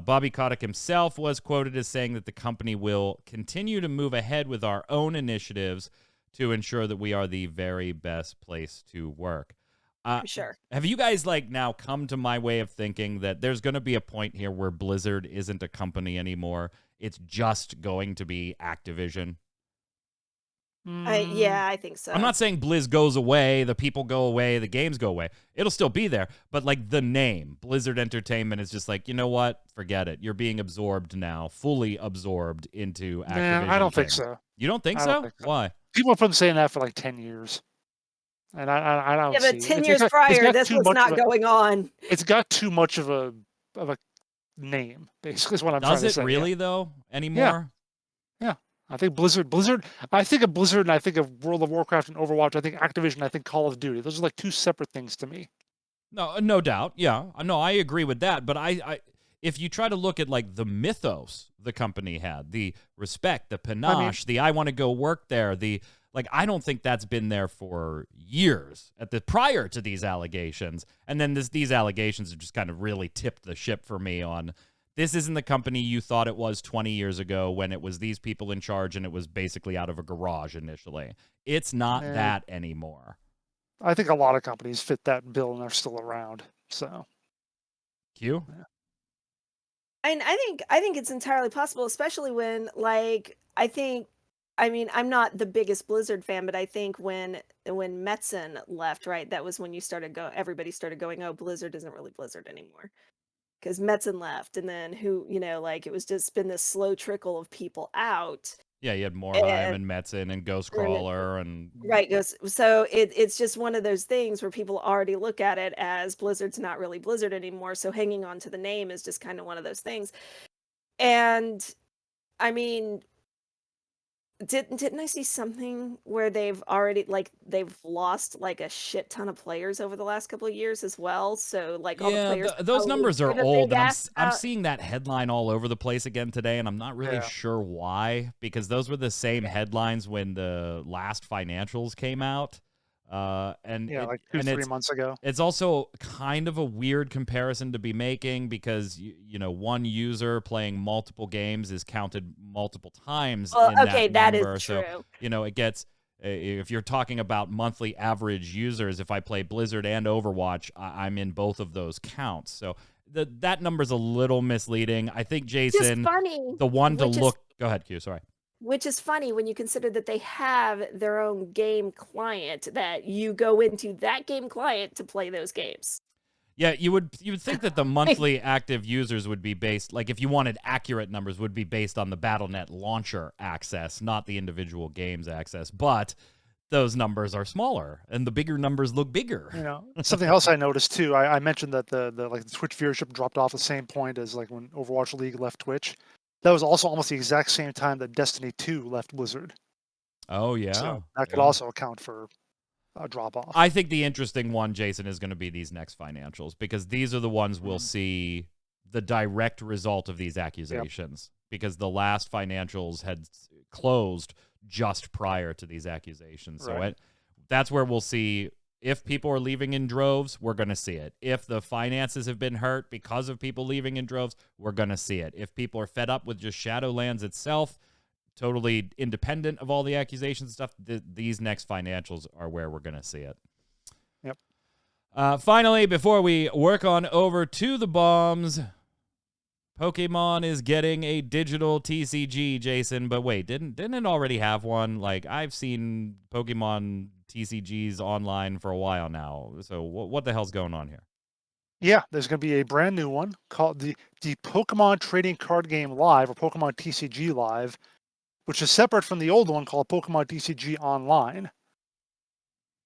Bobby Kotick himself was quoted as saying that the company will continue to move ahead with our own initiatives to ensure that we are the very best place to work. For sure. Have you guys now come to my way of thinking that there's going to be a point here where Blizzard isn't a company anymore? It's just going to be Activision. Yeah, I think so. I'm not saying Blizz goes away, the people go away, the games go away. It'll still be there, but the name, Blizzard Entertainment, is just you know what? Forget it. You're being absorbed now, fully absorbed into Activision. Nah, I don't think King. so. You don't think I so? don't think so. Why? People have been saying that for 10 years. And I don't Yeah, see but it. 10 It's years got prior, this too was much not of a- going on. It's got too much of a name, basically, is what I'm trying to say. Does it really, though, anymore? Yeah. I think Blizzard, I think of Blizzard and I think of World of Warcraft and Overwatch. I think Activision, I think Call of Duty. Those are two separate things to me. No doubt. Yeah. No, I agree with that. But if you try to look at the mythos the company had, the respect, the panache, the I want to go work there, I don't think that's been there for years prior to these allegations. And then these allegations have just kind of really tipped the ship for me on this isn't the company you thought it was 20 years ago when it was these people in charge and it was basically out of a garage initially. It's not that anymore. I think a lot of companies fit that bill and they're still around. So, Q? Yeah. And I think it's entirely possible, especially when I'm not the biggest Blizzard fan, but I think when Metzen left, right, that was when everybody started going, oh, Blizzard isn't really Blizzard anymore. Because Metzen left, and then it was just been this slow trickle of people out. Yeah, you had Morheim and Metzen and Ghostcrawler and right. So it's just one of those things where people already look at it as Blizzard's not really Blizzard anymore. So hanging on to the name is just kind of one of those things. And I mean, didn't I see something where they've already they've lost a shit ton of players over the last couple of years as well? So all the players, those numbers are old, and I'm out. seeing that headline all over the place again today, and I'm not really sure why, because those were the same headlines when the last financials came out. And 3 months ago. It's also kind of a weird comparison to be making because one user playing multiple games is counted multiple times. That is true. So it gets if you're talking about monthly average users. If I play Blizzard and Overwatch, I'm in both of those counts. So that number's a little misleading. I think Jason, the one to look. Go ahead, Q. Sorry. Which is funny when you consider that they have their own game client, that you go into that game client to play those games. Yeah, you would think that the monthly active users would be based, if you wanted accurate numbers, would be based on the Battle.net launcher access, not the individual games access. But those numbers are smaller, and the bigger numbers look bigger. Something else I noticed too. I mentioned that the Twitch viewership dropped off the same point as when Overwatch League left Twitch. That was also almost the exact same time that Destiny 2 left Blizzard. Oh, yeah. So that could also account for a drop-off. I think the interesting one, Jason, is going to be these next financials, because these are the ones we'll see the direct result of these accusations, because the last financials had closed just prior to these accusations. So that's where we'll see. If people are leaving in droves, we're going to see it. If the finances have been hurt because of people leaving in droves, we're going to see it. If people are fed up with just Shadowlands itself, totally independent of all the accusations and stuff. These next financials are where we're going to see it. Yep. Finally, before we work on over to the bombs, Pokemon is getting a digital TCG, Jason. But wait, didn't it already have one? Like, I've seen Pokemon TCGs online for a while now. So what the hell's going on here? Yeah, there's going to be a brand new one called the Pokemon Trading Card Game Live, or Pokemon TCG Live, which is separate from the old one called Pokemon TCG Online.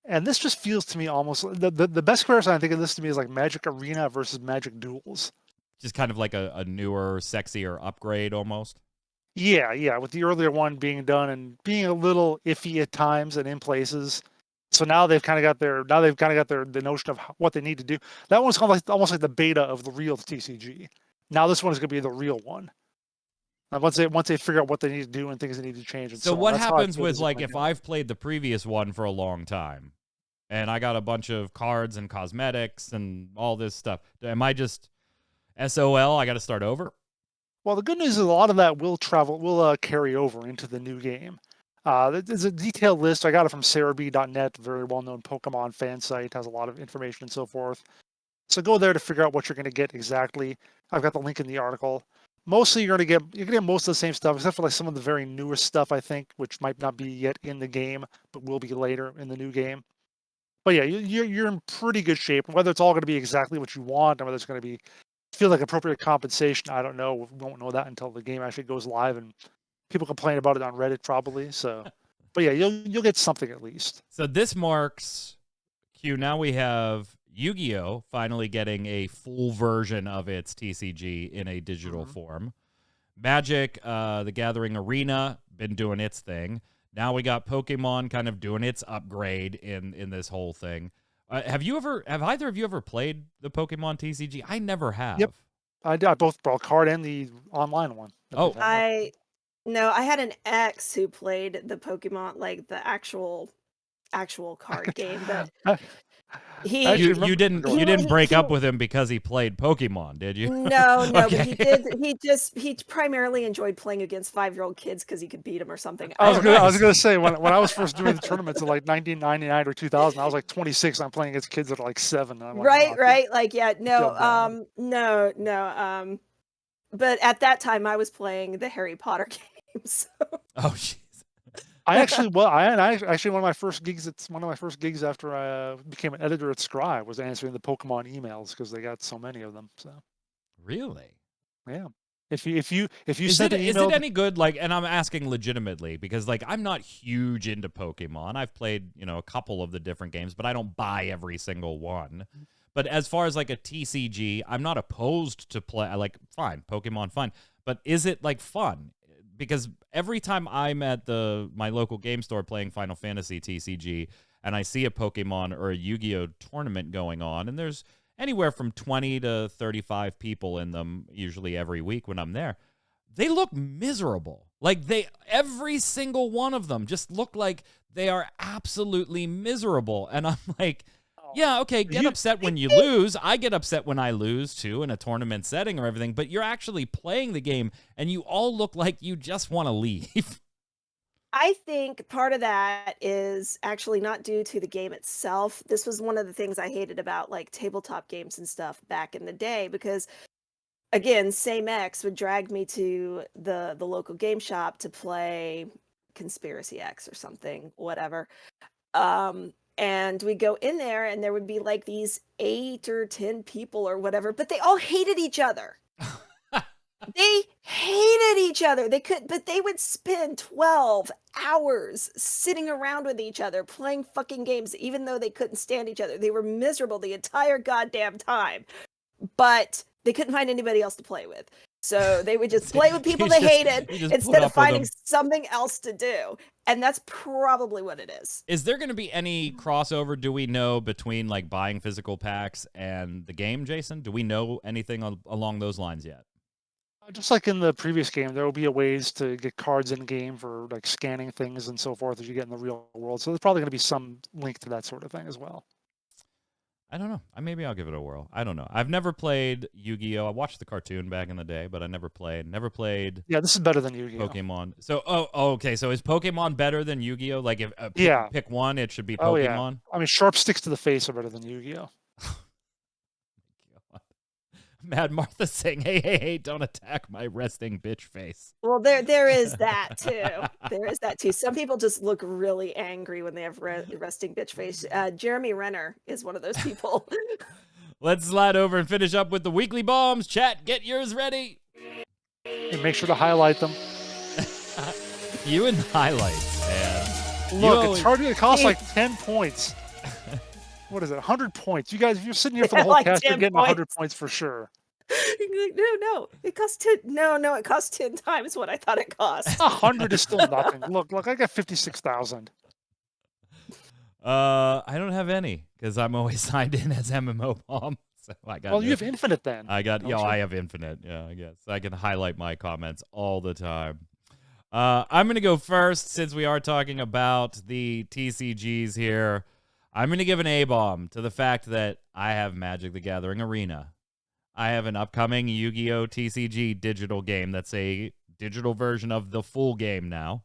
And this just feels to me almost the best comparison I think of this to me is like Magic Arena versus Magic Duels. Just kind of like a newer, sexier upgrade almost. Yeah, with the earlier one being done and being a little iffy at times and in places. So now they've kind of got the notion of what they need to do. That one's kind of like almost like the beta of the real TCG. Now this one is going to be the real one. And once they figure out what they need to do and things they need to change. And so what that's happens with right like if now. I've played the previous one for a long time, and I got a bunch of cards and cosmetics and all this stuff? Am I just SOL? I got to start over? Well, the good news is a lot of that will carry over into the new game. There's a detailed list. I got it from sarahb.net, very well-known Pokemon fan site, has a lot of information and so forth. So go there to figure out what you're going to get exactly. I've got the link in the article. Mostly you're going to get most of the same stuff, except for like some of the very newest stuff, I think, which might not be yet in the game, but will be later in the new game. But yeah, you're in pretty good shape. Whether it's all going to be exactly what you want, or whether it's going to feel like appropriate compensation, I don't know. We won't know that until the game actually goes live and people complain about it on Reddit probably. So, but yeah, you'll get something at least. So this marks Q. Now we have Yu-Gi-Oh! Finally getting a full version of its TCG in a digital form. Magic, the Gathering Arena, been doing its thing. Now we got Pokemon kind of doing its upgrade in this whole thing. Have either of you ever played the Pokemon TCG? I never have. Yep. I both brought card and the online one. Oh, No, I had an ex who played the Pokemon, like the actual card game, but you didn't break up with him because he played Pokemon, did you? No, Okay. but he did. He primarily enjoyed playing against 5-year-old kids because he could beat them or something. I was gonna say when I was first doing the tournaments in like 1999 or 2000, I was like 26. And I'm playing against kids that are like 7. And I'm like, right. Like, yeah, no. But at that time, I was playing the Harry Potter games. So. Oh, jeez. I actually one of my first gigs. It's one of my first gigs after I became an editor at Scry was answering the Pokemon emails because they got so many of them. So Really? yeah. If you is send an email, is it any good? Like, and I'm asking legitimately because like I'm not huge into Pokemon. I've played a couple of the different games, but I don't buy every single one. But as far as like a TCG, I'm not opposed to play. Like, fine, Pokemon, fine. But is it like fun? Because every time I'm at my local game store playing Final Fantasy TCG and I see a Pokemon or a Yu-Gi-Oh tournament going on, and there's anywhere from 20 to 35 people in them usually every week when I'm there, they look miserable. Like every single one of them just look like they are absolutely miserable. And I'm like, yeah, okay, get upset when you lose. I get upset when I lose, too, in a tournament setting or everything. But you're actually playing the game, and you all look like you just want to leave. I think part of that is actually not due to the game itself. This was one of the things I hated about, like, tabletop games and stuff back in the day. Because, again, same ex would drag me to the local game shop to play Conspiracy X or something, whatever. And we go in there and there would be like these 8 or 10 people or whatever, but they all hated each other. They hated each other. But they would spend 12 hours sitting around with each other playing fucking games, even though they couldn't stand each other. They were miserable the entire goddamn time, but they couldn't find anybody else to play with. So they would just play with people they hated instead of finding something else to do. And that's probably what it is. Is there going to be any crossover, do we know, between like buying physical packs and the game, Jason? Do we know anything along those lines yet? Just like in the previous game, there will be ways to get cards in game for like scanning things and so forth as you get in the real world. So there's probably going to be some link to that sort of thing as well. I don't know. Maybe I'll give it a whirl. I don't know. I've never played Yu-Gi-Oh. I watched the cartoon back in the day, but I never played. Never played. Yeah, this is better than Yu-Gi-Oh. Pokemon. So, okay. So is Pokemon better than Yu-Gi-Oh? Like, if pick one, it should be Pokemon. Oh yeah. I mean, sharp sticks to the face are better than Yu-Gi-Oh. Mad Martha saying, hey, don't attack my resting bitch face. Well, there is that too. There is that too. Some people just look really angry when they have resting bitch face. Jeremy Renner is one of those people. Let's slide over and finish up with the weekly bombs. Chat, get yours ready. And make sure to highlight them. You and the highlights, man. Look, it's hard. It costs like 10 points. What is it? 100 points. You guys, if you're sitting here for the whole like cast, you're getting 10 100 points for sure. No, it costs 10. No, it costs 10 times what I thought it cost. 100 is still nothing. Look, I got 56,000. I don't have any because I'm always signed in as MMO Bomb. So I got. Well, you have infinite then. I have infinite. Yeah, I guess I can highlight my comments all the time. I'm gonna go first since we are talking about the TCGs here. I'm going to give an A-bomb to the fact that I have Magic the Gathering Arena. I have an upcoming Yu-Gi-Oh! TCG digital game that's a digital version of the full game now.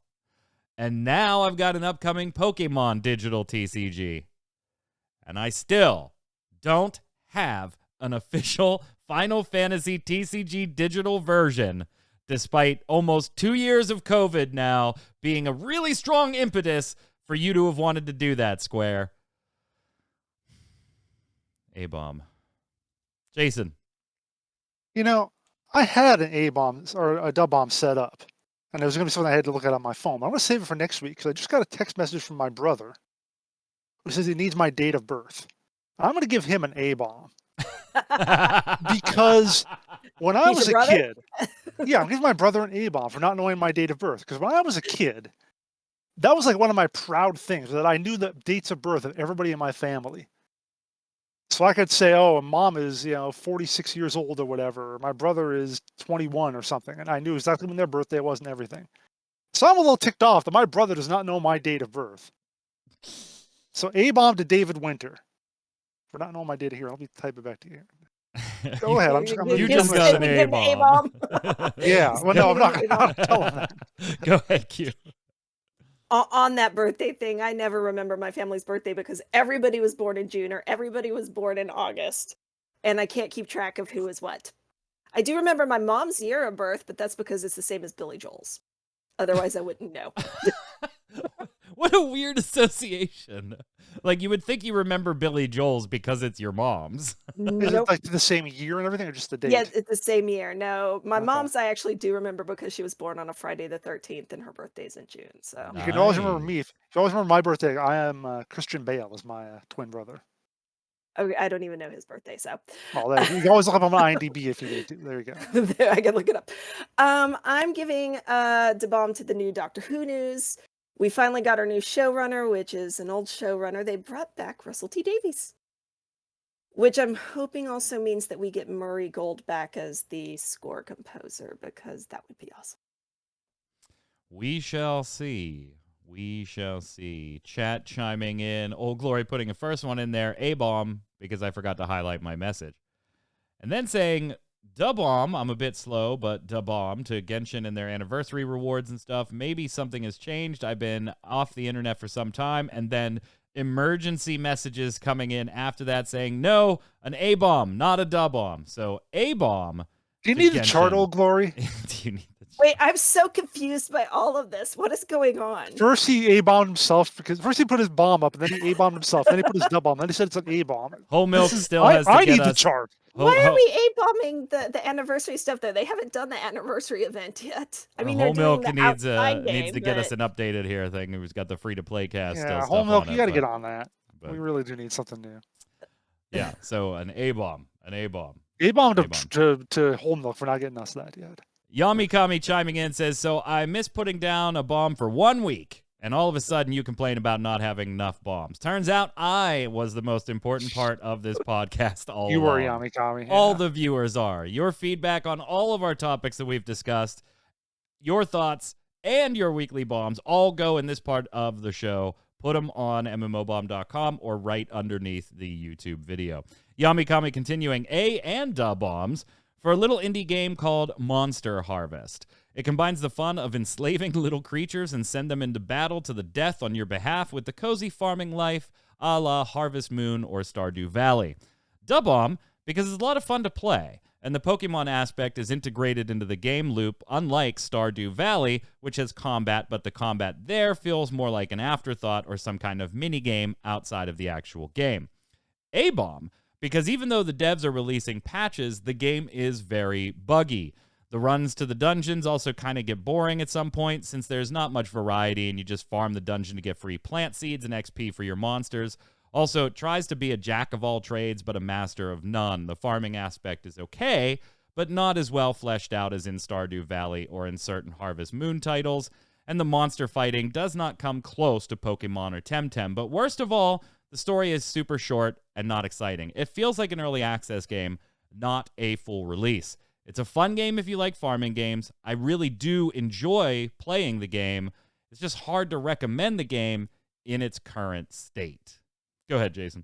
And now I've got an upcoming Pokemon digital TCG. And I still don't have an official Final Fantasy TCG digital version, despite almost 2 years of COVID now being a really strong impetus for you to have wanted to do that, Square. A-bomb. Jason. You know, I had an A-bomb or a dub bomb set up, and it was going to be something I had to look at on my phone. I'm going to save it for next week because I just got a text message from my brother who says he needs my date of birth. I'm going to give him an A-bomb because when I was a kid, yeah, I'm giving my brother an A-bomb for not knowing my date of birth because when I was a kid, that was like one of my proud things that I knew the dates of birth of everybody in my family. So I could say, oh, mom is, 46 years old or whatever. Or my brother is 21 or something. And I knew exactly when their birthday was and everything. So I'm a little ticked off that my brother does not know my date of birth. So A-bomb to David Winter. For not knowing my date here, I'll be typing back to you. Go ahead. You just got an A-bomb. Yeah. Well, no, I'm not going to tell him that. Go ahead, Q. On that birthday thing, I never remember my family's birthday because everybody was born in June or everybody was born in August. And I can't keep track of who is what. I do remember my mom's year of birth, but that's because it's the same as Billy Joel's. Otherwise, I wouldn't know. What a weird association. Like, you would think you remember Billy Joel's because it's your mom's. Is it like the same year and everything, or just the date? Yeah, it's the same year. No, my mom's I actually do remember because she was born on a Friday the 13th and her birthday's in June. So you can always remember me. If you always remember my birthday, I am Christian Bale is my twin brother. Okay, I don't even know his birthday, so. Oh, you can always look up on my IMDb if you need to. There you go. I can look it up. I'm giving the bomb to the new Doctor Who news. We finally got our new showrunner, which is an old showrunner. They brought back Russell T Davies, which I'm hoping also means that we get Murray Gold back as the score composer, because that would be awesome. We shall see. We shall see. Chat chiming in. Old Glory putting a first one in there. A-bomb, because I forgot to highlight my message. And then saying, da-bomb, I'm a bit slow, but da-bomb to Genshin and their anniversary rewards and stuff. Maybe something has changed. I've been off the internet for some time. And then emergency messages coming in after that saying, no, an A-bomb, not a da-bomb. So A-bomb. Do you need the chart, Old Glory? Do you need the chart? Wait, I'm so confused by all of this. What is going on? First he A-bombed himself, because first he put his bomb up, and then he A-bombed himself, then he put his da-bomb, then he said it's an A-bomb. Whole Milk still has to I get need us. the chart. Why are we A-bombing the anniversary stuff, though? They haven't done the anniversary event yet. I mean, Whole they're doing Milk the needs outside game, to get us an updated here thing. Who's got the free-to-play cast still Yeah, stuff Whole Milk, on you it, got to but- get on that. but- We really do need something new. Yeah, so an A-bomb. A-bomb A-bomb. to Whole Milk for not getting us that yet. Yami Kami chiming in says, so I miss putting down a bomb for 1 week, and all of a sudden you complain about not having enough bombs. Turns out I was the most important part of this podcast all You were along. Yami Kami. All the viewers are. Your feedback on all of our topics that we've discussed, your thoughts, and your weekly bombs all go in this part of the show. put them on mmobomb.com or right underneath the YouTube video. Yamikami continuing A and Da Bombs for a little indie game called Monster Harvest. It combines the fun of enslaving little creatures and send them into battle to the death on your behalf with the cozy farming life a la Harvest Moon or Stardew Valley. Da Bomb because it's a lot of fun to play, and the Pokemon aspect is integrated into the game loop, unlike Stardew Valley, which has combat, but the combat there feels more like an afterthought or some kind of minigame outside of the actual game. A-Bomb, because even though the devs are releasing patches, the game is very buggy. The runs to the dungeons also kind of get boring at some point, since there's not much variety and you just farm the dungeon to get free plant seeds and XP for your monsters. Also, it tries to be a jack of all trades, but a master of none. The farming aspect is okay, but not as well fleshed out as in Stardew Valley or in certain Harvest Moon titles. And the monster fighting does not come close to Pokemon or Temtem. But worst of all, the story is super short and not exciting. It feels like an early access game, not a full release. It's a fun game if you like farming games. I really do enjoy playing the game. It's just hard to recommend the game in its current state. Go ahead, Jason.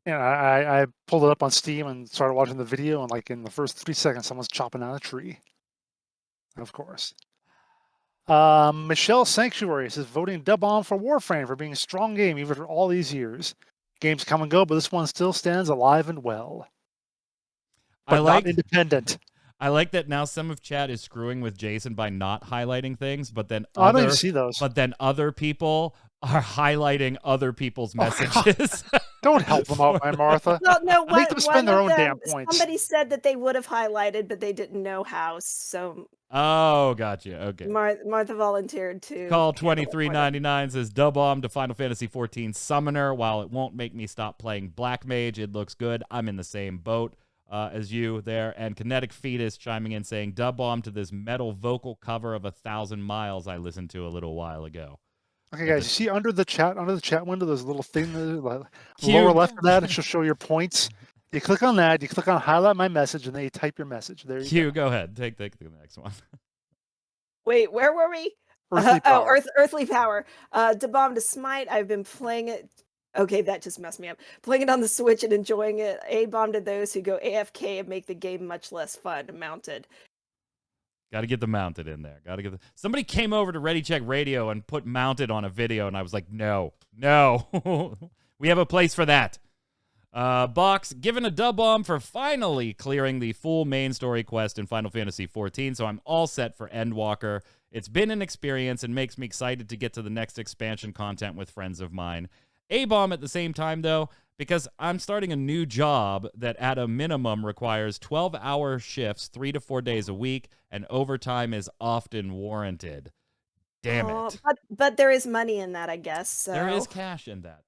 Yeah, I pulled it up on Steam and started watching the video, and like in the first 3 seconds, someone's chopping down a tree. Of course. Michelle Sanctuary says voting Da Bomb for Warframe for being a strong game even for all these years. Games come and go, but this one still stands alive and well. But not independent. I like that now some of chat is screwing with Jason by not highlighting things, but then I don't even see those. But then other people are highlighting other people's messages. Don't help them out, my Martha. No, Make them spend their own damn points. Somebody said that they would have highlighted, but they didn't know how. So. Oh, gotcha. Okay. Martha volunteered to. Call 2399 says Da Bomb to Final Fantasy XIV Summoner. While it won't make me stop playing Black Mage, it looks good. I'm in the same boat as you there. And Kinetic Fetus chiming in saying Da Bomb to this metal vocal cover of 1,000 Miles I listened to a little while ago. Okay, guys, you see under the chat window, there's a little thing lower left of that. It should show your points. You click on that. You click on highlight my message, and then you type your message. There you go ahead. Take the next one. Wait, where were we? Earthly Power. Earthly Power. Da Bomb to Smite. I've been playing it. Okay, that just messed me up. Playing it on the Switch and enjoying it. A-Bomb to those who go AFK and make the game much less fun. Mounted. Got to get the mounted in there. Somebody came over to Ready Check Radio and put mounted on a video, and I was like, no. We have a place for that. Box, given a Da Bomb for finally clearing the full main story quest in Final Fantasy XIV, so I'm all set for Endwalker. It's been an experience and makes me excited to get to the next expansion content with friends of mine. A-Bomb at the same time, though, because I'm starting a new job that at a minimum requires 12-hour shifts 3 to 4 days a week, and overtime is often warranted. Damn it. But there is money in that, I guess. So. There is cash in that.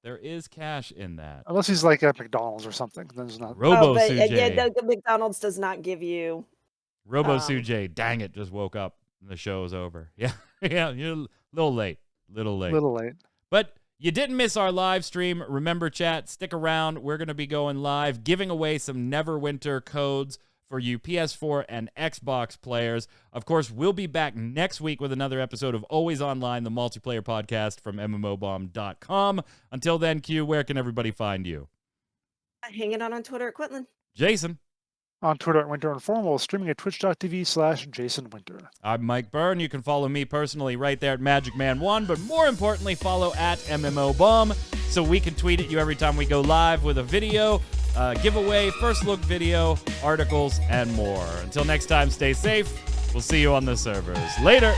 Unless he's like at McDonald's or something. Then there's not. The McDonald's does not give you. Robo Sujay, dang it, just woke up and the show is over. Yeah, you're a little late. But you didn't miss our live stream. Remember, chat, stick around. We're going to be going live, giving away some Neverwinter codes for you PS4 and Xbox players. Of course, we'll be back next week with another episode of Always Online, the multiplayer podcast from mmobomb.com. Until then, Q, where can everybody find you? Hanging out on Twitter at Quinlan. Jason. On Twitter at Winter Informal, streaming at twitch.tv/JasonWinter. I'm Mike Byrne. You can follow me personally right there at magicman1, but more importantly, follow at mmobomb so we can tweet at you every time we go live with a video, giveaway, first look video, articles, and more. Until next time, stay safe. We'll see you on the servers. Later.